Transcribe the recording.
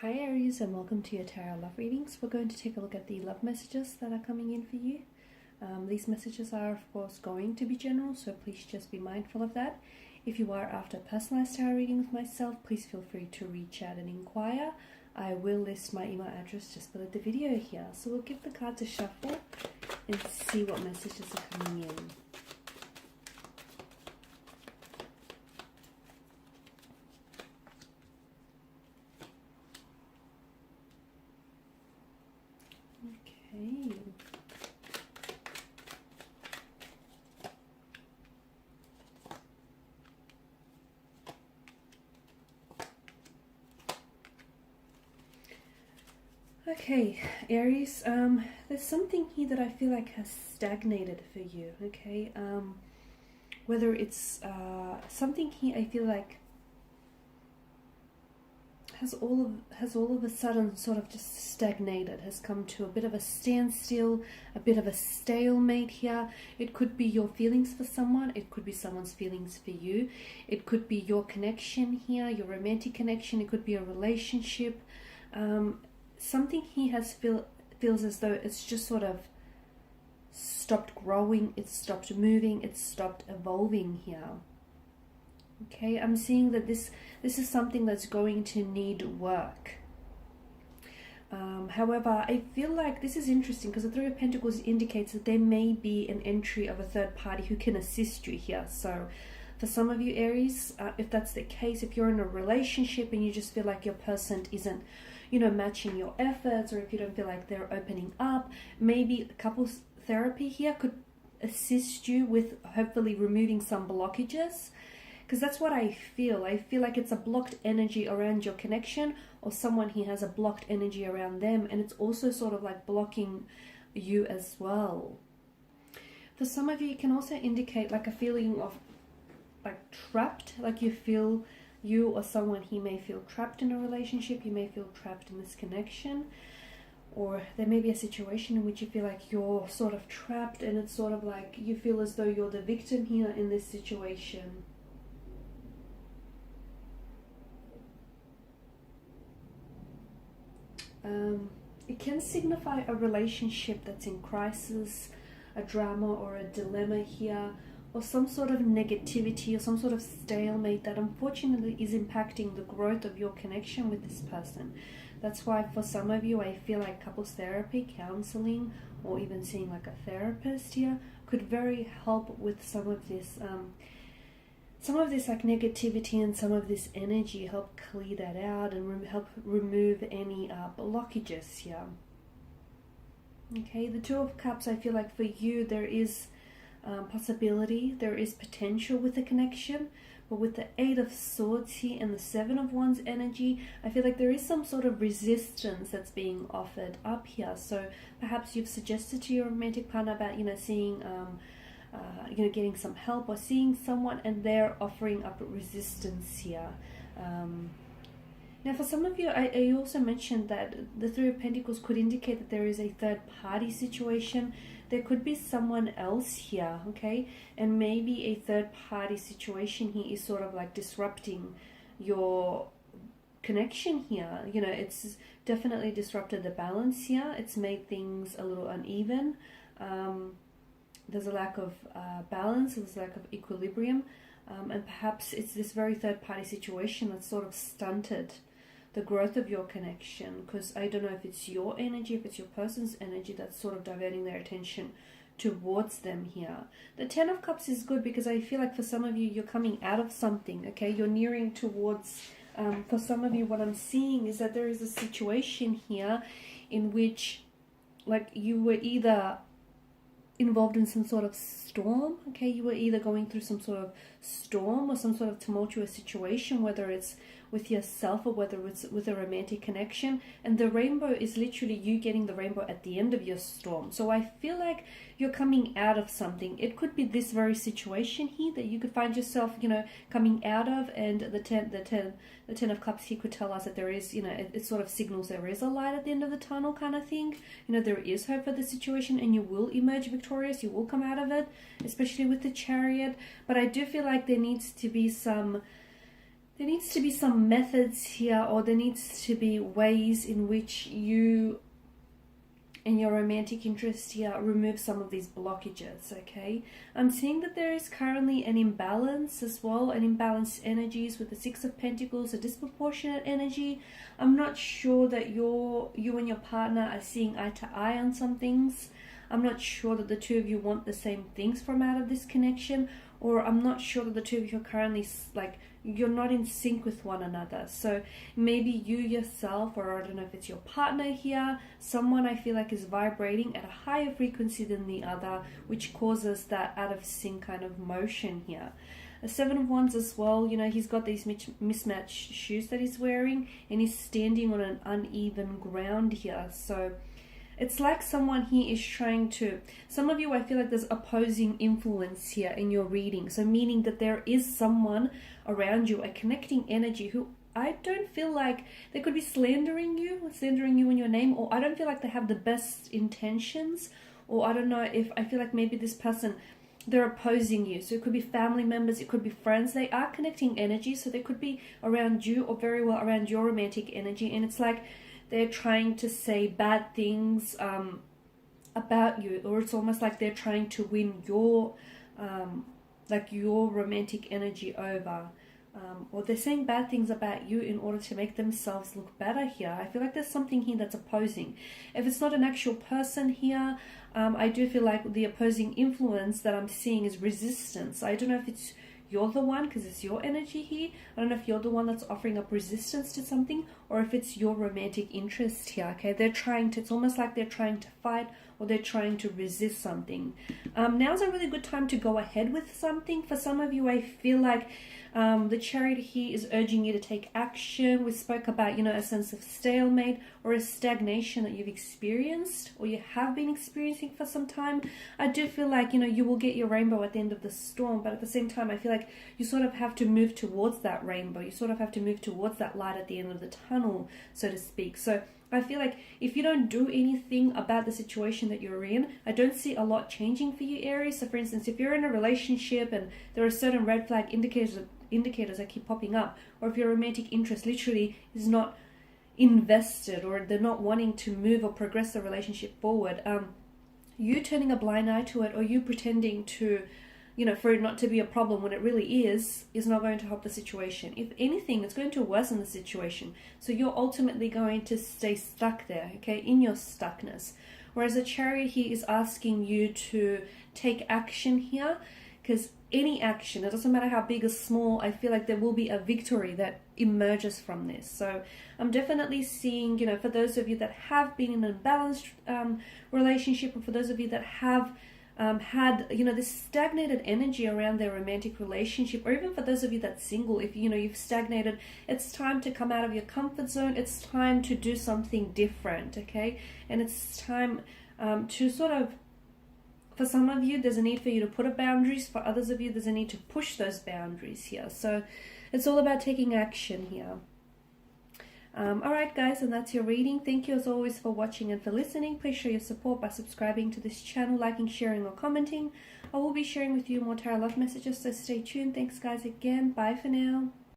Hi Aries, and welcome to your tarot love readings. We're going to take a look at the love messages that are coming in for you. These messages are of course going to be general, so please just be mindful of that. If you are after a personalized tarot reading with myself, please feel free to reach out and inquire. I will list my email address just below the video here. So we'll give the cards a shuffle and see what messages are coming in. Okay, Aries, there's something here that I feel like has stagnated for you, okay? Whether it's something here I feel like has all of a sudden sort of just stagnated, has come to a bit of a standstill, a bit of a stalemate here. It could be your feelings for someone, it could be someone's feelings for you, it could be your connection here, your romantic connection, it could be a relationship. Something here feels as though it's just sort of stopped growing, it's stopped moving, it's stopped evolving here. Okay, I'm seeing that this is something that's going to need work. However, I feel like this is interesting because the Three of Pentacles indicates that there may be an entry of a third party who can assist you here. So for some of you Aries, if that's the case, if you're in a relationship and you just feel like your person isn't, matching your efforts, or if you don't feel like they're opening up, maybe couples therapy here could assist you with hopefully removing some blockages. Because that's what I feel. I feel like it's a blocked energy around your connection, or someone here has a blocked energy around them, and it's also sort of like blocking you as well. For some of you, it can also indicate like a feeling of like trapped, like you or someone here may feel trapped in a relationship, you may feel trapped in this connection, or there may be a situation in which you feel like you're sort of trapped, and it's sort of like you feel as though you're the victim here in this situation. It can signify a relationship that's in crisis, a drama or a dilemma here, or some sort of negativity or some sort of stalemate that unfortunately is impacting the growth of your connection with this person. That's why for some of you, I feel like couples therapy, counseling, or even seeing like a therapist here could very help with some of this like negativity and some of this energy, help clear that out and help remove any blockages here. Okay, the Two of Cups, I feel like for you there is possibility, there is potential with the connection, but with the Eight of Swords here and the Seven of Wands energy, I feel like there is some sort of resistance that's being offered up here. So perhaps you've suggested to your romantic partner about seeing getting some help, or seeing someone and they're offering up resistance here. Now for some of you, I also mentioned that the Three of Pentacles could indicate that there is a third party situation. There could be someone else here, okay? And maybe a third party situation here is sort of like disrupting your connection here. It's definitely disrupted the balance here. It's made things a little uneven. There's a lack of balance, there's a lack of equilibrium, and perhaps it's this very third-party situation that's sort of stunted the growth of your connection, because I don't know if it's your energy, if it's your person's energy that's sort of diverting their attention towards them here. The Ten of Cups is good because I feel like for some of you, you're coming out of something, okay? You're nearing towards, for some of you, what I'm seeing is that there is a situation here in which like you were either involved in some sort of storm, okay? You were either going through some sort of storm or some sort of tumultuous situation, whether it's with yourself or whether it's with a romantic connection, and the rainbow is literally you getting the rainbow at the end of your storm. So I feel like you're coming out of something. It could be this very situation here that you could find yourself, coming out of, and the ten of Cups here could tell us that there is, it sort of signals there is a light at the end of the tunnel kind of thing. There is hope for the situation, and you will emerge victorious. You will come out of it, especially with the Chariot. But I do feel like there needs to be some there needs to be some methods here, or there needs to be ways in which you and your romantic interest here remove some of these blockages, okay? I'm seeing that there is currently an imbalance as well, an imbalanced energies with the Six of Pentacles, a disproportionate energy. I'm not sure that you and your partner are seeing eye to eye on some things. I'm not sure that the two of you want the same things from out of this connection, or I'm not sure that the two of you are currently, like, you're not in sync with one another. So maybe you yourself, or I don't know if it's your partner here, someone I feel like is vibrating at a higher frequency than the other, which causes that out of sync kind of motion here. A Seven of Wands as well, you know, he's got these mismatched shoes that he's wearing, and he's standing on an uneven ground here. So it's like someone here is trying to, some of you, I feel like there's opposing influence here in your reading. So meaning that there is someone around you, a connecting energy, who I don't feel like, they could be slandering you in your name, or I don't feel like they have the best intentions, or I don't know if, I feel like maybe this person, they're opposing you. So it could be family members, it could be friends. They are connecting energy, so they could be around you or very well around your romantic energy, and it's like they're trying to say bad things about you, or it's almost like they're trying to win your like your romantic energy over, or they're saying bad things about you in order to make themselves look better here. I feel like there's something here that's opposing. If it's not an actual person here, I do feel like the opposing influence that I'm seeing is resistance. I don't know if it's you're the one, because it's your energy here. I don't know if you're the one that's offering up resistance to something, or if it's your romantic interest here, okay? They're trying to, it's almost like they're trying to fight, or they're trying to resist something. Now's a really good time to go ahead with something. For some of you, I feel like the Chariot here is urging you to take action. We spoke about, you know, a sense of stalemate or a stagnation that you've experienced, or you have been experiencing for some time. I do feel like, you know, you will get your rainbow at the end of the storm, but at the same time, I feel like you sort of have to move towards that rainbow. You sort of have to move towards that light at the end of the tunnel, so to speak. So I feel like if you don't do anything about the situation that you're in, I don't see a lot changing for you, Aries. So for instance, if you're in a relationship and there are certain red flag indicators that keep popping up, or if your romantic interest literally is not invested, or they're not wanting to move or progress the relationship forward, you turning a blind eye to it, or you pretending to, you know, for it not to be a problem when it really is not going to help the situation. If anything, it's going to worsen the situation. So you're ultimately going to stay stuck there, okay, in your stuckness. Whereas the Chariot here is asking you to take action here, because any action, it doesn't matter how big or small, I feel like there will be a victory that emerges from this. So I'm definitely seeing, you know, for those of you that have been in an imbalanced relationship, or for those of you that have had, you know, this stagnated energy around their romantic relationship, or even for those of you that's single, if, you know, you've stagnated, it's time to come out of your comfort zone. It's time to do something different, okay? And it's time to sort of, for some of you, there's a need for you to put up boundaries. For others of you, there's a need to push those boundaries here. So it's all about taking action here. Alright guys, and that's your reading. Thank you as always for watching and for listening. Please show your support by subscribing to this channel, liking, sharing or commenting. I will be sharing with you more tarot love messages, so stay tuned. Thanks guys again. Bye for now.